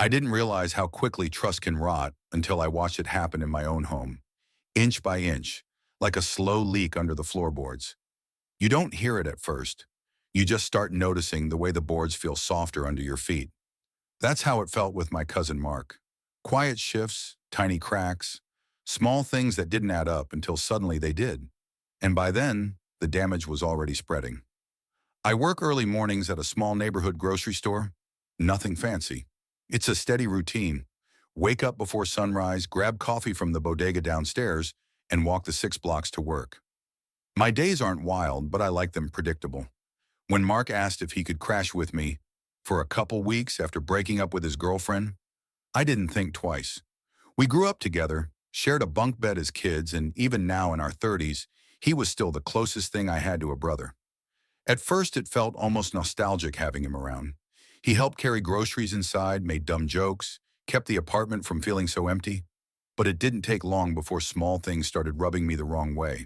I didn't realize how quickly trust can rot until I watched it happen in my own home, inch by inch, like a slow leak under the floorboards. You don't hear it at first. You just start noticing the way the boards feel softer under your feet. That's how it felt with my cousin Mark. Quiet shifts, tiny cracks, small things that didn't add up until suddenly they did. And by then, the damage was already spreading. I work early mornings at a small neighborhood grocery store. Nothing fancy. It's a steady routine. Wake up before sunrise, grab coffee from the bodega downstairs, and walk the 6 blocks to work. My days aren't wild, but I like them predictable. When Mark asked if he could crash with me for a couple weeks after breaking up with his girlfriend, I didn't think twice. We grew up together, shared a bunk bed as kids, and even now in our 30s, he was still the closest thing I had to a brother. At first, it felt almost nostalgic having him around. He helped carry groceries inside, made dumb jokes, kept the apartment from feeling so empty. But it didn't take long before small things started rubbing me the wrong way.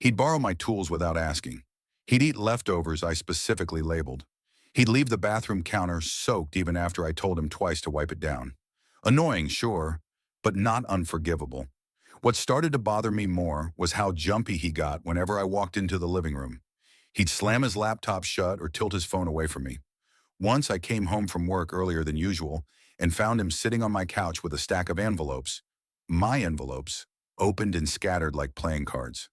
He'd borrow my tools without asking. He'd eat leftovers I specifically labeled. He'd leave the bathroom counter soaked even after I told him twice to wipe it down. Annoying, sure, but not unforgivable. What started to bother me more was how jumpy he got whenever I walked into the living room. He'd slam his laptop shut or tilt his phone away from me. Once I came home from work earlier than usual and found him sitting on my couch with a stack of envelopes. My envelopes, opened and scattered like playing cards.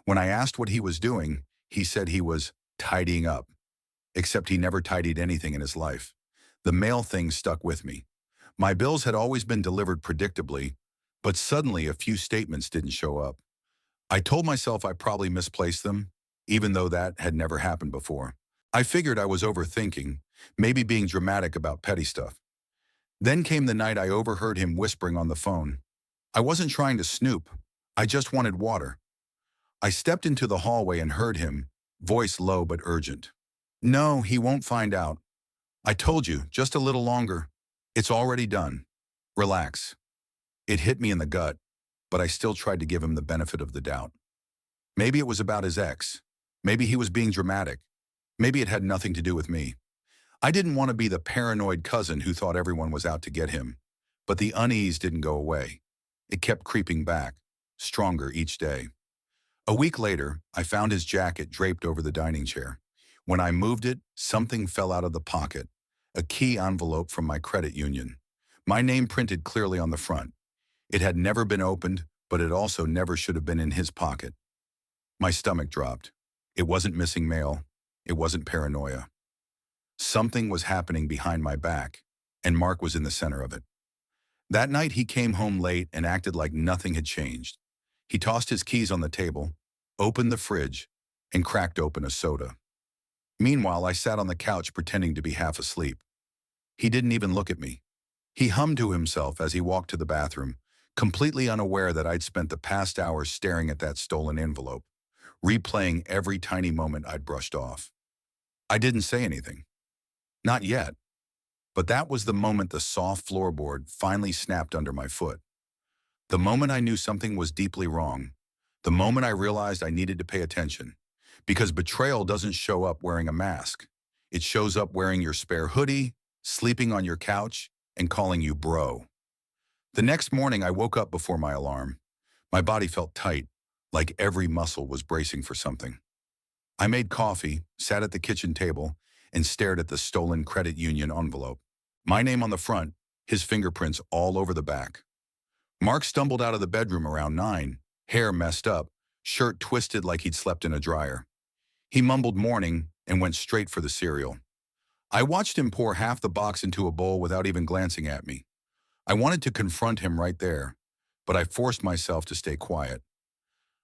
When I asked what he was doing, he said he was tidying up. Except he never tidied anything in his life. The mail thing stuck with me. My bills had always been delivered predictably, but suddenly a few statements didn't show up. I told myself I probably misplaced them, even though that had never happened before. I figured I was overthinking, maybe being dramatic about petty stuff. Then came the night I overheard him whispering on the phone. I wasn't trying to snoop. I just wanted water. I stepped into the hallway and heard him, voice low but urgent. No, he won't find out. I told you, just a little longer. It's already done. Relax. It hit me in the gut, but I still tried to give him the benefit of the doubt. Maybe it was about his ex. Maybe he was being dramatic. Maybe it had nothing to do with me. I didn't want to be the paranoid cousin who thought everyone was out to get him. But the unease didn't go away. It kept creeping back, stronger each day. A week later, I found his jacket draped over the dining chair. When I moved it, something fell out of the pocket, a key envelope from my credit union. My name printed clearly on the front. It had never been opened, but it also never should have been in his pocket. My stomach dropped. It wasn't missing mail. It wasn't paranoia. Something was happening behind my back, and Mark was in the center of it. That night he came home late and acted like nothing had changed. He tossed his keys on the table, opened the fridge, and cracked open a soda. Meanwhile, I sat on the couch pretending to be half asleep. He didn't even look at me. He hummed to himself as he walked to the bathroom, completely unaware that I'd spent the past hours staring at that stolen envelope, replaying every tiny moment I'd brushed off. I didn't say anything. Not yet. But that was the moment the soft floorboard finally snapped under my foot. The moment I knew something was deeply wrong. The moment I realized I needed to pay attention. Because betrayal doesn't show up wearing a mask. It shows up wearing your spare hoodie, sleeping on your couch, and calling you bro. The next morning I woke up before my alarm. My body felt tight, like every muscle was bracing for something. I made coffee, sat at the kitchen table, and stared at the stolen credit union envelope. My name on the front, his fingerprints all over the back. Mark stumbled out of the bedroom around 9, hair messed up, shirt twisted like he'd slept in a dryer. He mumbled morning and went straight for the cereal. I watched him pour half the box into a bowl without even glancing at me. I wanted to confront him right there, but I forced myself to stay quiet.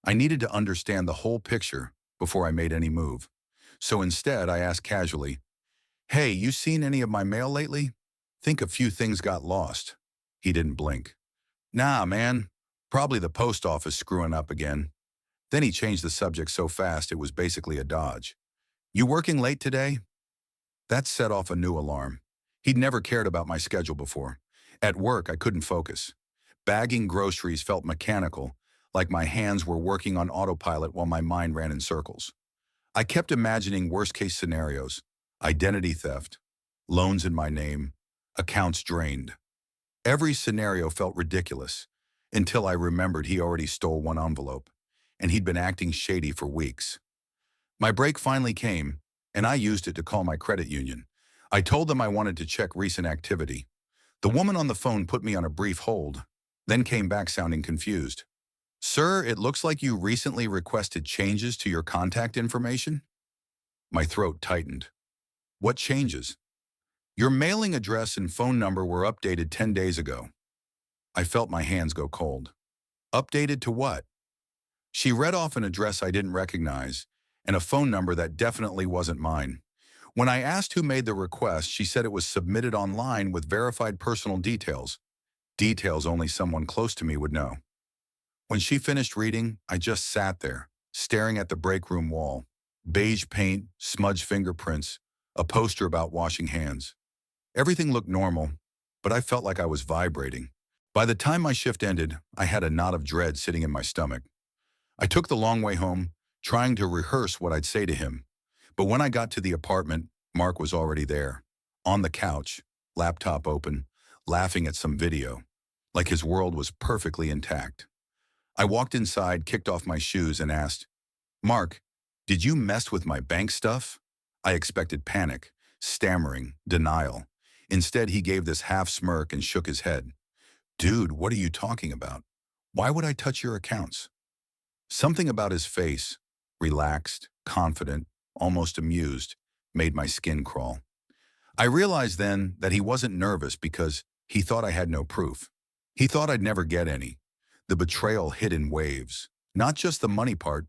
I needed to understand the whole picture before I made any move. So instead, I asked casually, "Hey, you seen any of my mail lately? Think a few things got lost." He didn't blink. "Nah, man. Probably the post office screwing up again." Then he changed the subject so fast it was basically a dodge. "You working late today?" That set off a new alarm. He'd never cared about my schedule before. At work, I couldn't focus. Bagging groceries felt mechanical, like my hands were working on autopilot while my mind ran in circles. I kept imagining worst-case scenarios: identity theft, loans in my name, accounts drained. Every scenario felt ridiculous until I remembered he already stole one envelope, and he'd been acting shady for weeks. My break finally came, and I used it to call my credit union. I told them I wanted to check recent activity. The woman on the phone put me on a brief hold, then came back sounding confused. "Sir, it looks like you recently requested changes to your contact information?" My throat tightened. "What changes?" "Your mailing address and phone number were updated 10 days ago." I felt my hands go cold. "Updated to what?" She read off an address I didn't recognize and a phone number that definitely wasn't mine. When I asked who made the request, she said it was submitted online with verified personal details. Details only someone close to me would know. When she finished reading, I just sat there, staring at the break room wall. Beige paint, smudged fingerprints, a poster about washing hands. Everything looked normal, but I felt like I was vibrating. By the time my shift ended, I had a knot of dread sitting in my stomach. I took the long way home, trying to rehearse what I'd say to him. But when I got to the apartment, Mark was already there, on the couch, laptop open, laughing at some video, like his world was perfectly intact. I walked inside, kicked off my shoes, and asked, "Mark, did you mess with my bank stuff?" I expected panic, stammering, denial. Instead, he gave this half smirk and shook his head. "Dude, what are you talking about? Why would I touch your accounts?" Something about his face, relaxed, confident, almost amused, made my skin crawl. I realized then that he wasn't nervous because he thought I had no proof. He thought I'd never get any. The betrayal hit in waves. Not just the money part,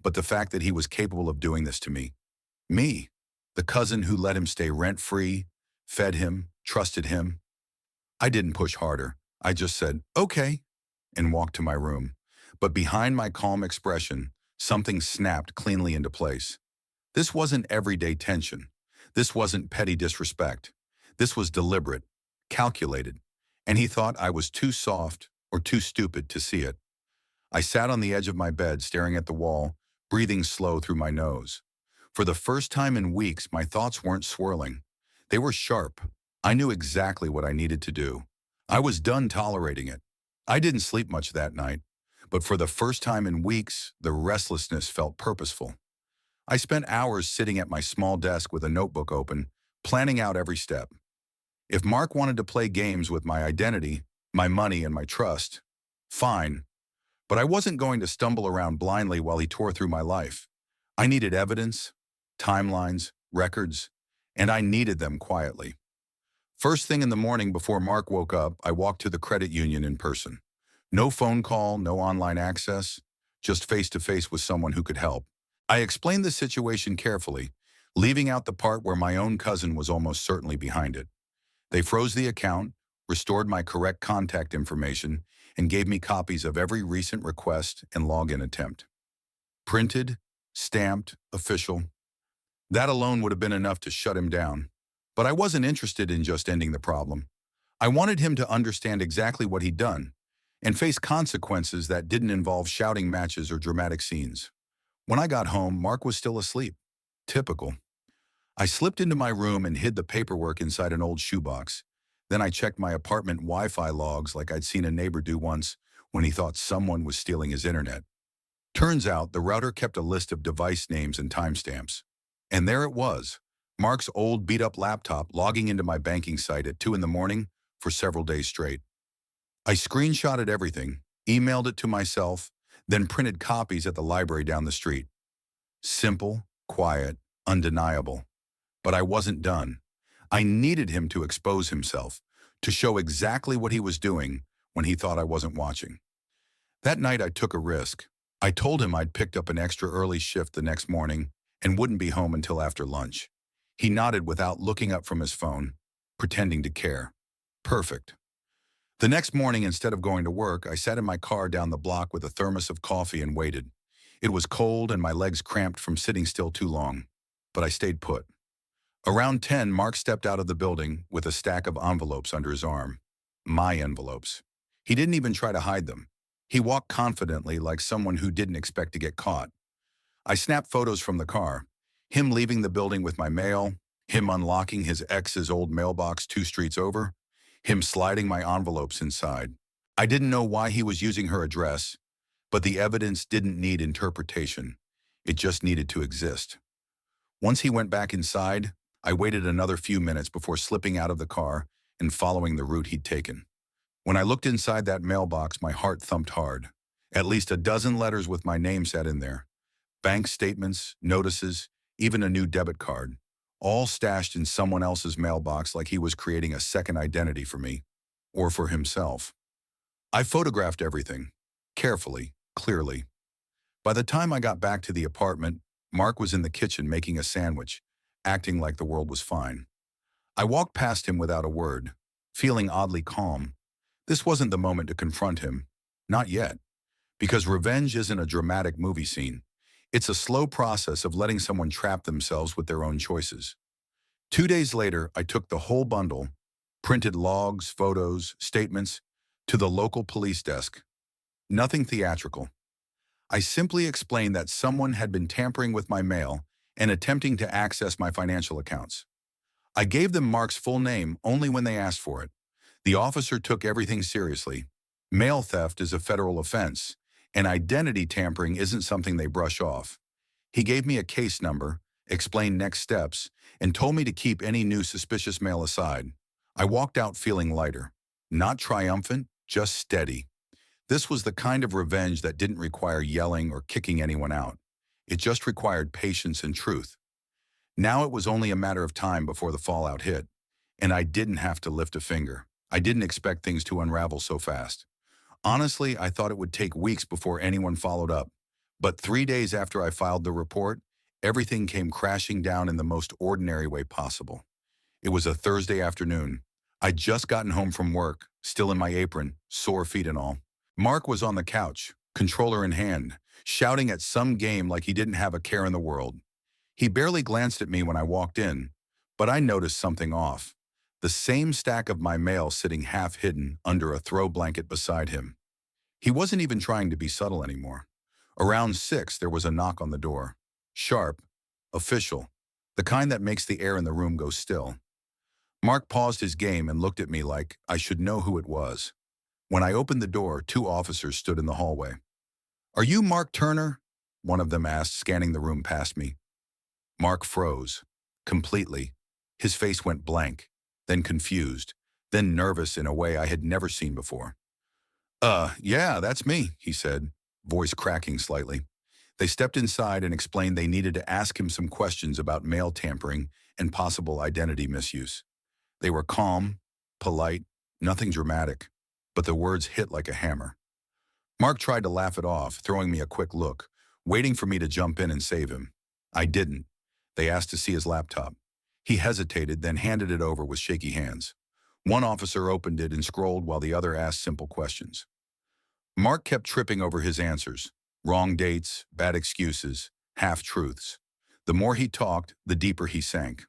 but the fact that he was capable of doing this to me. Me, the cousin who let him stay rent-free, fed him, trusted him. I didn't push harder. I just said, "Okay," and walked to my room. But behind my calm expression, something snapped cleanly into place. This wasn't everyday tension. This wasn't petty disrespect. This was deliberate, calculated, and he thought I was too soft or too stupid to see it. I sat on the edge of my bed, staring at the wall, breathing slow through my nose. For the first time in weeks, my thoughts weren't swirling. They were sharp. I knew exactly what I needed to do. I was done tolerating it. I didn't sleep much that night, but for the first time in weeks, the restlessness felt purposeful. I spent hours sitting at my small desk with a notebook open, planning out every step. If Mark wanted to play games with my identity, my money, and my trust, fine. But I wasn't going to stumble around blindly while he tore through my life. I needed evidence, timelines, records, and I needed them quietly. First thing in the morning before Mark woke up, I walked to the credit union in person. No phone call, no online access, just face-to-face with someone who could help. I explained the situation carefully, leaving out the part where my own cousin was almost certainly behind it. They froze the account, restored my correct contact information, and gave me copies of every recent request and login attempt. Printed, stamped, official. That alone would have been enough to shut him down. But I wasn't interested in just ending the problem. I wanted him to understand exactly what he'd done and face consequences that didn't involve shouting matches or dramatic scenes. When I got home, Mark was still asleep. Typical. I slipped into my room and hid the paperwork inside an old shoebox. Then I checked my apartment Wi-Fi logs like I'd seen a neighbor do once when he thought someone was stealing his internet. Turns out the router kept a list of device names and timestamps. And there it was, Mark's old beat-up laptop logging into my banking site at 2 in the morning for several days straight. I screenshotted everything, emailed it to myself, then printed copies at the library down the street. Simple, quiet, undeniable. But I wasn't done. I needed him to expose himself, to show exactly what he was doing when he thought I wasn't watching. That night I took a risk. I told him I'd picked up an extra early shift the next morning and wouldn't be home until after lunch. He nodded without looking up from his phone, pretending to care. Perfect. The next morning, instead of going to work, I sat in my car down the block with a thermos of coffee and waited. It was cold and my legs cramped from sitting still too long, but I stayed put. Around 10, Mark stepped out of the building with a stack of envelopes under his arm. My envelopes. He didn't even try to hide them. He walked confidently like someone who didn't expect to get caught. I snapped photos from the car. Him leaving the building with my mail, him unlocking his ex's old mailbox 2 streets over, him sliding my envelopes inside. I didn't know why he was using her address, but the evidence didn't need interpretation. It just needed to exist. Once he went back inside, I waited another few minutes before slipping out of the car and following the route he'd taken. When I looked inside that mailbox, my heart thumped hard. At least a dozen letters with my name sat in there. Bank statements, notices, even a new debit card. All stashed in someone else's mailbox like he was creating a second identity for me. Or for himself. I photographed everything. Carefully, clearly. By the time I got back to the apartment, Mark was in the kitchen making a sandwich, acting like the world was fine. I walked past him without a word, feeling oddly calm. This wasn't the moment to confront him. Not yet. Because revenge isn't a dramatic movie scene. It's a slow process of letting someone trap themselves with their own choices. 2 days later, I took the whole bundle, printed logs, photos, statements, to the local police desk. Nothing theatrical. I simply explained that someone had been tampering with my mail and attempting to access my financial accounts. I gave them Mark's full name only when they asked for it. The officer took everything seriously. Mail theft is a federal offense, and identity tampering isn't something they brush off. He gave me a case number, explained next steps, and told me to keep any new suspicious mail aside. I walked out feeling lighter. Not triumphant, just steady. This was the kind of revenge that didn't require yelling or kicking anyone out. It just required patience and truth. Now it was only a matter of time before the fallout hit, and I didn't have to lift a finger. I didn't expect things to unravel so fast. Honestly, I thought it would take weeks before anyone followed up. But 3 days after I filed the report, everything came crashing down in the most ordinary way possible. It was a Thursday afternoon. I'd just gotten home from work, still in my apron, sore feet and all. Mark was on the couch, controller in hand, shouting at some game like he didn't have a care in the world. He barely glanced at me when I walked in, but I noticed something off. The same stack of my mail sitting half hidden under a throw blanket beside him. He wasn't even trying to be subtle anymore. Around 6, there was a knock on the door. Sharp, official, the kind that makes the air in the room go still. Mark paused his game and looked at me like I should know who it was. When I opened the door, 2 officers stood in the hallway. "Are you Mark Turner?" one of them asked, scanning the room past me. Mark froze, completely. His face went blank, then confused, then nervous in a way I had never seen before. Yeah, that's me," he said, voice cracking slightly. They stepped inside and explained they needed to ask him some questions about mail tampering and possible identity misuse. They were calm, polite, nothing dramatic, but the words hit like a hammer. Mark tried to laugh it off, throwing me a quick look, waiting for me to jump in and save him. I didn't. They asked to see his laptop. He hesitated, then handed it over with shaky hands. One officer opened it and scrolled while the other asked simple questions. Mark kept tripping over his answers. Wrong dates, bad excuses, half-truths. The more he talked, the deeper he sank.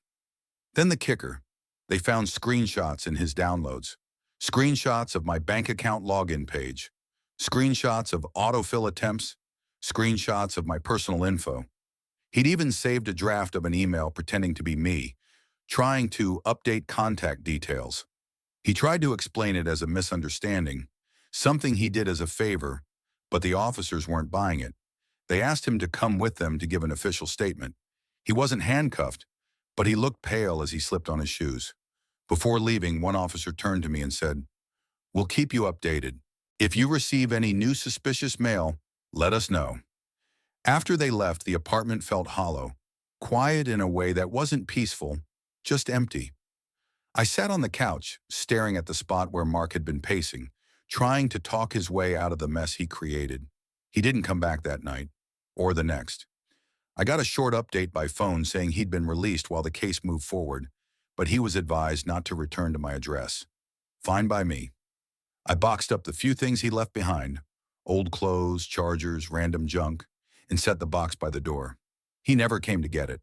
Then the kicker. They found screenshots in his downloads. Screenshots of my bank account login page. Screenshots of autofill attempts. Screenshots of my personal info. He'd even saved a draft of an email pretending to be me, trying to update contact details. He tried to explain it as a misunderstanding, something he did as a favor, but the officers weren't buying it. They asked him to come with them to give an official statement. He wasn't handcuffed, but he looked pale as he slipped on his shoes. Before leaving, one officer turned to me and said, "We'll keep you updated. If you receive any new suspicious mail, let us know." After they left, the apartment felt hollow, quiet in a way that wasn't peaceful, just empty. I sat on the couch, staring at the spot where Mark had been pacing, trying to talk his way out of the mess he created. He didn't come back that night, or the next. I got a short update by phone saying he'd been released while the case moved forward, but he was advised not to return to my address. Fine by me. I boxed up the few things he left behind, old clothes, chargers, random junk, and set the box by the door. He never came to get it.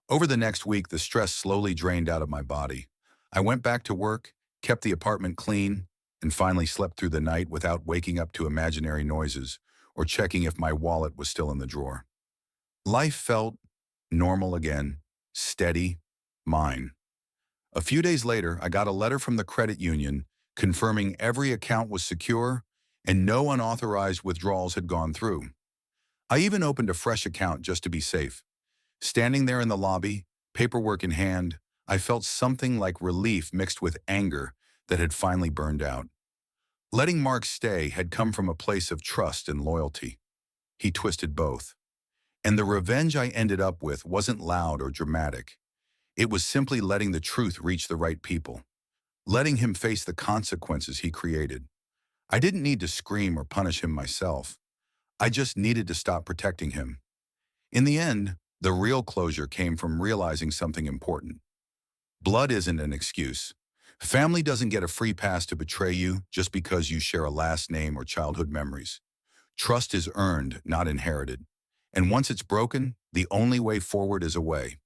Over the next week, the stress slowly drained out of my body. I went back to work, kept the apartment clean, and finally slept through the night without waking up to imaginary noises or checking if my wallet was still in the drawer. Life felt normal again, steady, mine. A few days later, I got a letter from the credit union confirming every account was secure and no unauthorized withdrawals had gone through. I even opened a fresh account just to be safe. Standing there in the lobby, paperwork in hand, I felt something like relief mixed with anger that had finally burned out. Letting Mark stay had come from a place of trust and loyalty. He twisted both. And the revenge I ended up with wasn't loud or dramatic. It was simply letting the truth reach the right people, letting him face the consequences he created. I didn't need to scream or punish him myself. I just needed to stop protecting him. In the end, the real closure came from realizing something important. Blood isn't an excuse. Family doesn't get a free pass to betray you just because you share a last name or childhood memories. Trust is earned, not inherited. And once it's broken, the only way forward is away.